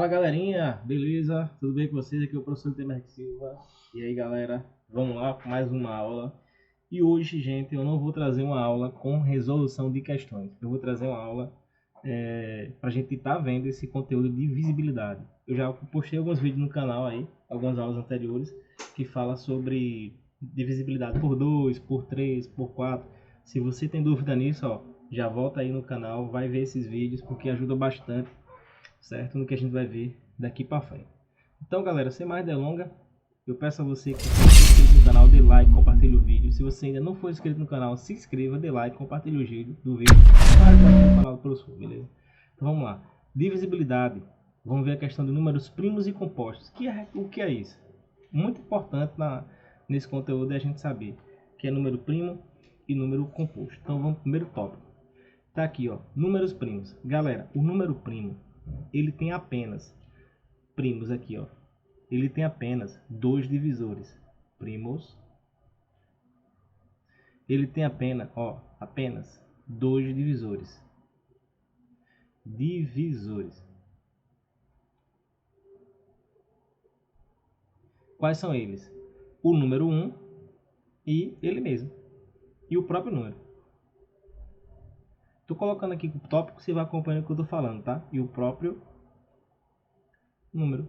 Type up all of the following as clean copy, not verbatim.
Fala galerinha, beleza? Tudo bem com vocês? Aqui é o professor Temer Silva. E aí galera, vamos lá com mais uma aula. E hoje, gente, eu não vou trazer uma aula com resolução de questões. Eu vou trazer uma aula para a gente estar vendo esse conteúdo de visibilidade. Eu já postei alguns vídeos no canal aí, algumas aulas anteriores, que fala sobre divisibilidade por 2, por 3, por 4. Se você tem dúvida nisso, ó, já volta aí no canal, vai ver esses vídeos, porque ajuda bastante, certo? No que a gente vai ver daqui para frente. Então, galera, sem mais delongas, eu peço a você que seja inscrito no canal, dê like, compartilhe o vídeo. Se você ainda não for inscrito no canal, se inscreva, dê like, compartilhe o vídeo para ajudar o canal do professor, beleza? Então vamos lá. Divisibilidade. Vamos ver a questão de números primos e compostos. O que é isso? Muito importante nesse conteúdo é a gente saber que é número primo e número composto. Então vamos pro primeiro tópico. Tá aqui, ó, números primos. Galera, o número primo, ele tem apenas primos aqui, ó. Ele tem apenas dois divisores, primos. Ele tem apenas dois divisores. Quais são eles? O número 1 e ele mesmo. E o próprio número. Tô colocando aqui o tópico, você vai acompanhando o que eu tô falando, tá? E o próprio número.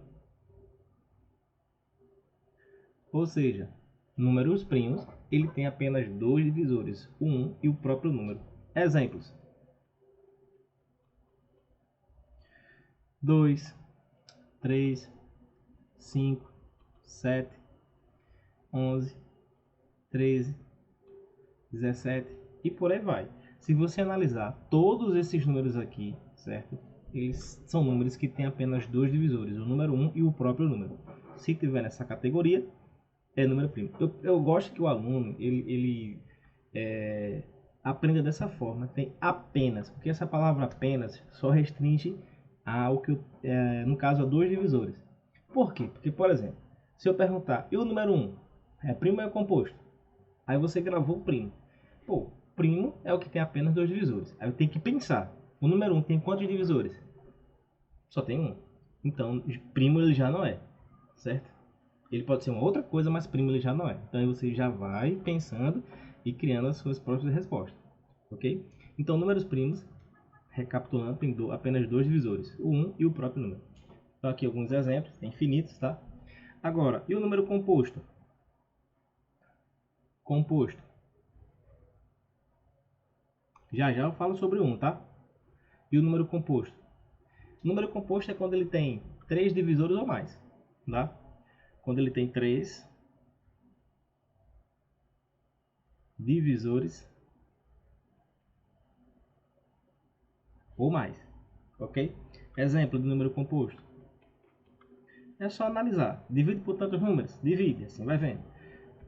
Ou seja, números primos, ele tem apenas dois divisores, o 1 e o próprio número. Exemplos: 2, 3, 5, 7, 11, 13, 17 e por aí vai. Se você analisar todos esses números aqui, certo? Eles são números que têm apenas dois divisores, o número 1 e o próprio número. Se tiver nessa categoria, é número primo. Eu gosto que o aluno ele aprenda dessa forma. Tem apenas, porque essa palavra apenas só restringe ao que no caso a dois divisores. Por quê? Porque, por exemplo, se eu perguntar, e o número 1? É primo ou é composto? Aí você gravou o primo. Pô, primo é o que tem apenas dois divisores. Aí eu tenho que pensar, o número 1 tem quantos divisores? Só tem um. Então, primo ele já não é, certo? Ele pode ser uma outra coisa, mas primo ele já não é. Então aí você já vai pensando e criando as suas próprias respostas, ok? Então, números primos, recapitulando, tem apenas dois divisores, o 1 e o próprio número. Então aqui alguns exemplos, tem infinitos, tá? Agora, e o número composto? Composto. Já eu falo sobre um, tá? E o número composto? O número composto é quando ele tem três divisores ou mais, tá? Quando ele tem três divisores ou mais, ok? Exemplo de número composto. É só analisar. Divide por tantos números? Divide, assim vai vendo.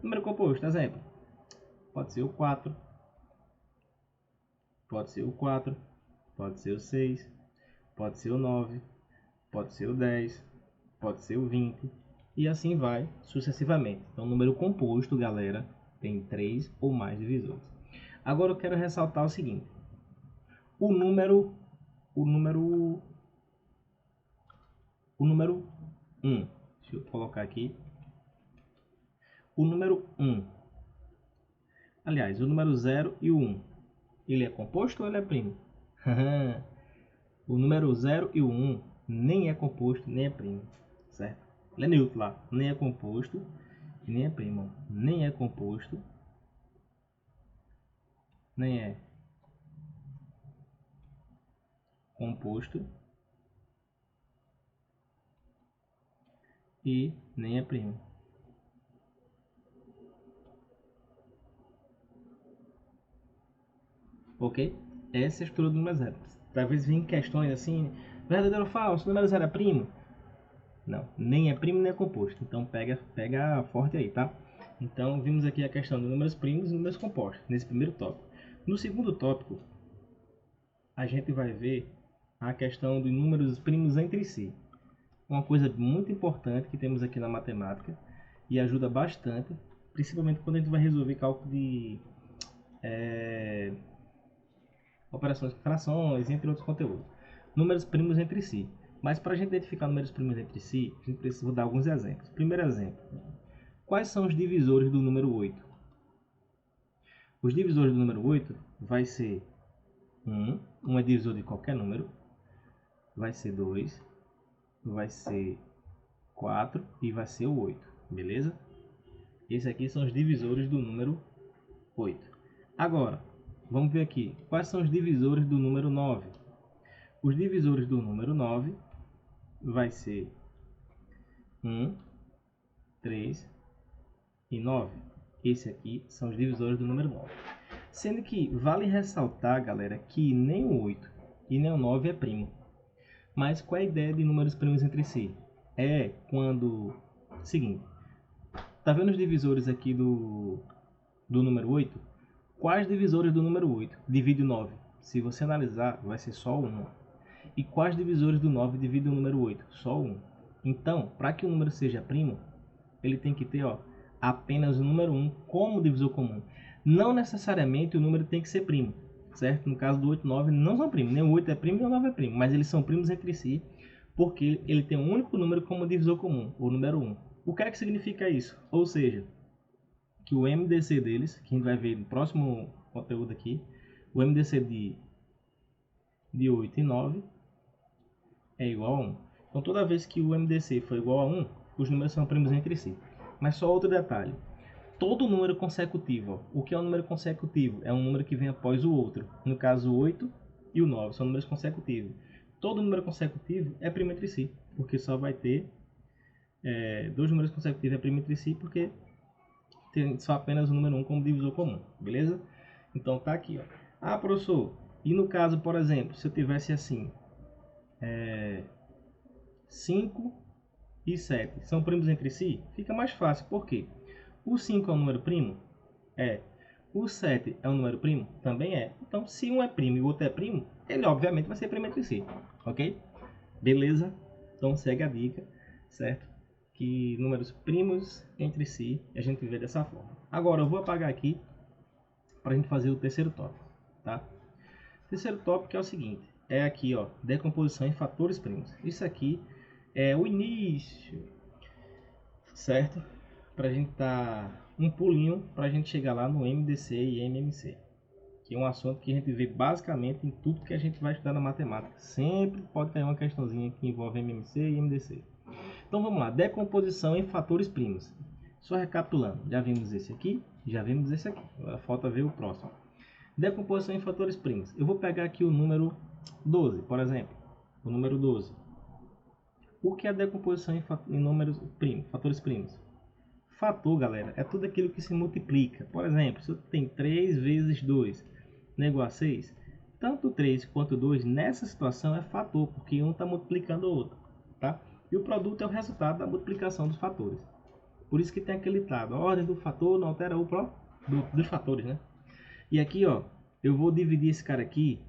Número composto, exemplo. Pode ser o 4, pode ser o 4, pode ser o 6, pode ser o 9, pode ser o 10, pode ser o 20 e assim vai sucessivamente. Então, número composto, galera, tem 3 ou mais divisores. Agora eu quero ressaltar o seguinte: o número 1. Deixa eu colocar aqui. O número 1. Aliás, o número 0 e o 1. Ele é composto ou ele é primo? O número 0 e o 1 nem é composto, nem é primo, certo? Ele é neutro lá. Nem é composto, nem é primo. Nem é composto, nem é composto e nem é primo. Ok? Essa é a estrutura do número 0. Talvez venham questões assim: verdadeiro ou falso? O número 0 é primo? Não, nem é primo nem é composto. Então pega forte aí, tá? Então vimos aqui a questão de números primos e números compostos, nesse primeiro tópico. No segundo tópico, a gente vai ver a questão de números primos entre si. Uma coisa muito importante que temos aqui na matemática e ajuda bastante, principalmente quando a gente vai resolver cálculo de operações com frações, entre outros conteúdos. Números primos entre si. Mas para a gente identificar números primos entre si, a gente precisa dar alguns exemplos. Primeiro exemplo. Quais são os divisores do número 8? Os divisores do número 8 vai ser 1 é divisor de qualquer número, vai ser 2, vai ser 4 e vai ser o 8, beleza? Esses aqui são os divisores do número 8. Agora, vamos ver aqui, quais são os divisores do número 9? Os divisores do número 9 vai ser 1, 3 e 9. Esse aqui são os divisores do número 9. Sendo que vale ressaltar, galera, que nem o 8 e nem o 9 é primo. Mas qual é a ideia de números primos entre si? É quando... Seguinte, tá vendo os divisores aqui do número 8? Quais divisores do número 8 divide o 9? Se você analisar, vai ser só 1. E quais divisores do 9 dividem o número 8? Só 1. Então, para que o número seja primo, ele tem que ter apenas o número 1 como divisor comum. Não necessariamente o número tem que ser primo, certo? No caso do 8 e 9 não são primos, nem o 8 é primo nem o 9 é primo, mas eles são primos entre si, porque ele tem um único número como divisor comum, o número 1. O que é que significa isso? Ou seja, que o MDC deles, que a gente vai ver no próximo conteúdo aqui, o MDC de 8 e 9 é igual a 1. Então toda vez que o MDC for igual a 1, os números são primos entre si. Mas só outro detalhe. Todo número consecutivo, o que é um número consecutivo? É um número que vem após o outro. No caso, o 8 e o 9 são números consecutivos. Todo número consecutivo é primo entre si, porque só vai ter dois números consecutivos é primo entre si, porque tem só apenas o número 1 como divisor comum, beleza? Então tá aqui, ó. Ah, professor, e no caso, por exemplo, se eu tivesse assim, 5 e 7 são primos entre si, fica mais fácil, por quê? O 5 é um número primo? É. O 7 é um número primo? Também é. Então, se um é primo e o outro é primo, ele obviamente vai ser primo entre si, ok? Beleza? Então, segue a dica, certo? Que números primos entre si a gente vê dessa forma. Agora, eu vou apagar aqui para a gente fazer o terceiro tópico, tá? O terceiro tópico é o seguinte, é aqui, ó, decomposição em fatores primos. Isso aqui é o início, certo? Para a gente dar um pulinho para a gente chegar lá no MDC e MMC, que é um assunto que a gente vê basicamente em tudo que a gente vai estudar na matemática. Sempre pode cair uma questãozinha que envolve MMC e MDC. Então vamos lá, decomposição em fatores primos. Só recapitulando, já vimos esse aqui, já vimos esse aqui. Agora falta ver o próximo. Decomposição em fatores primos. Eu vou pegar aqui o número 12, por exemplo. O número 12. O que é a decomposição em números primos, fatores primos? Fator, galera, é tudo aquilo que se multiplica. Por exemplo, se eu tenho 3 vezes 2 igual a 6, tanto 3 quanto 2 nessa situação é fator, porque um está multiplicando o outro, tá? E o produto é o resultado da multiplicação dos fatores. Por isso que tem aquele ditado, a ordem do fator não altera o dos fatores, né? E aqui, ó, eu vou dividir esse cara aqui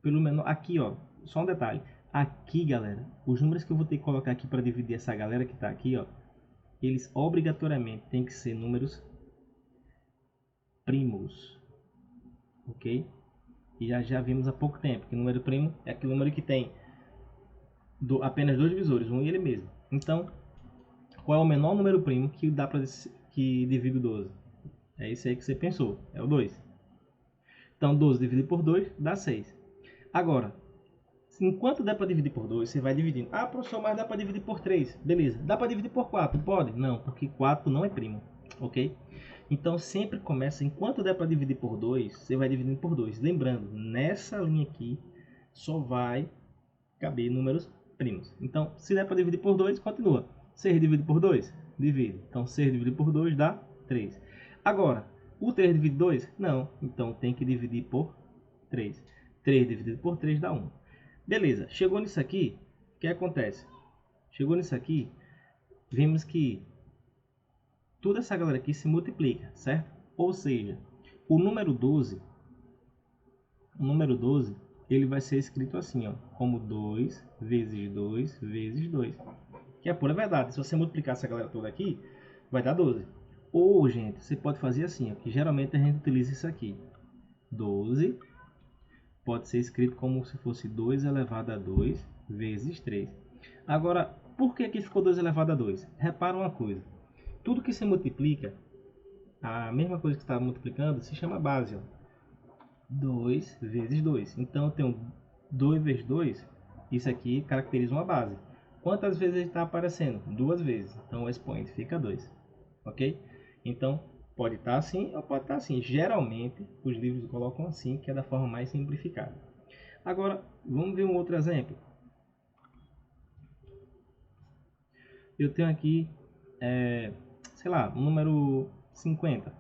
pelo menor. Aqui, ó, só um detalhe. Aqui, galera, os números que eu vou ter que colocar aqui para dividir essa galera que está aqui, ó, eles obrigatoriamente têm que ser números primos, ok? E já vimos há pouco tempo que número primo é aquele número que tem apenas dois divisores, um e ele mesmo. Então, qual é o menor número primo que dá para que divide o 12? É esse aí que você pensou, é o 2. Então, 12 dividido por 2 dá 6. Agora, enquanto dá para dividir por 2, você vai dividindo. Ah, professor, mas dá para dividir por 3. Beleza. Dá para dividir por 4? Pode? Não, porque 4 não é primo. Ok? Então, sempre começa, enquanto der para dividir por 2, você vai dividindo por 2. Lembrando, nessa linha aqui, só vai caber números primos. Então, se der para dividir por 2, continua. 6 dividido por 2? Divide. Então, 6 dividido por 2 dá 3. Agora, o 3 divide 2? Não. Então, tem que dividir por 3. 3 dividido por 3 dá 1. Beleza, chegou nisso aqui, o que acontece? Chegou nisso aqui, vimos que toda essa galera aqui se multiplica, certo? Ou seja, o número 12, ele vai ser escrito assim, ó, como 2 vezes 2 vezes 2. Que é pura verdade, se você multiplicar essa galera toda aqui, vai dar 12. Ou, gente, você pode fazer assim, ó, que geralmente a gente utiliza isso aqui. 12 pode ser escrito como se fosse 2 elevado a 2 vezes 3. Agora, por que aqui ficou 2 elevado a 2? Repara uma coisa. Tudo que se multiplica, a mesma coisa que está multiplicando, se chama base. Ó. 2 vezes 2. Então, eu tenho 2 vezes 2. Isso aqui caracteriza uma base. Quantas vezes ele está aparecendo? 2 vezes. Então, o expoente fica 2. Ok? Então, pode estar assim ou pode estar assim. Geralmente, os livros colocam assim, que é da forma mais simplificada. Agora, vamos ver um outro exemplo. Eu tenho aqui, sei lá, o número 50.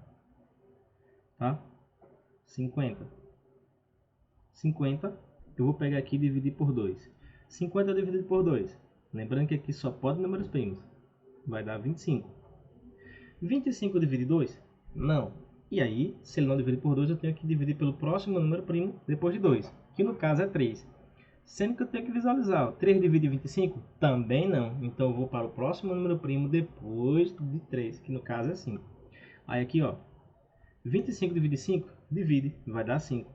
Tá? 50. 50, eu vou pegar aqui e dividir por 2. 50 dividido por 2. Lembrando que aqui só pode números primos. Vai dar 25. 25 divide 2? Não. E aí, se ele não dividir por 2, eu tenho que dividir pelo próximo número primo depois de 2, que no caso é 3. Sendo que eu tenho que visualizar, ó, 3 divide 25? Também não. Então eu vou para o próximo número primo depois de 3, que no caso é 5. Aí aqui, ó, 25 divide 5? Divide, vai dar 5.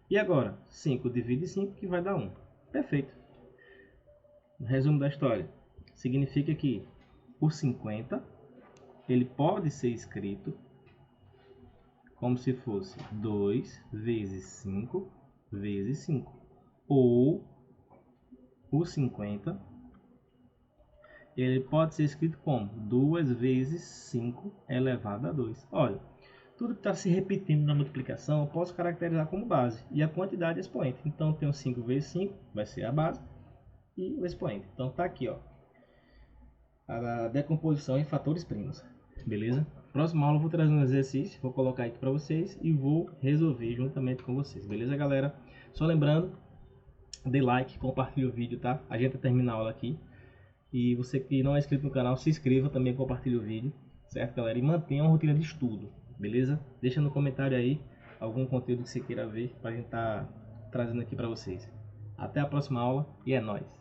E agora, 5 divide 5, que vai dar 1. Perfeito. Resumo da história. Significa que o 50, ele pode ser escrito como se fosse 2 vezes 5 vezes 5. Ou o 50, ele pode ser escrito como 2 vezes 5 elevado a 2. Olha, tudo que está se repetindo na multiplicação eu posso caracterizar como base. E a quantidade é expoente. Então, eu tenho 5 vezes 5, vai ser a base. E o expoente. Então, está aqui, ó, a decomposição em fatores primos. Beleza? Próxima aula eu vou trazer um exercício, vou colocar aqui para vocês e vou resolver juntamente com vocês. Beleza, galera? Só lembrando, dê like, compartilhe o vídeo, tá? A gente termina a aula aqui. E você que não é inscrito no canal, se inscreva também, compartilhe o vídeo. Certo, galera? E mantenha uma rotina de estudo. Beleza? Deixa no comentário aí algum conteúdo que você queira ver para a gente estar trazendo aqui para vocês. Até a próxima aula e é nóis!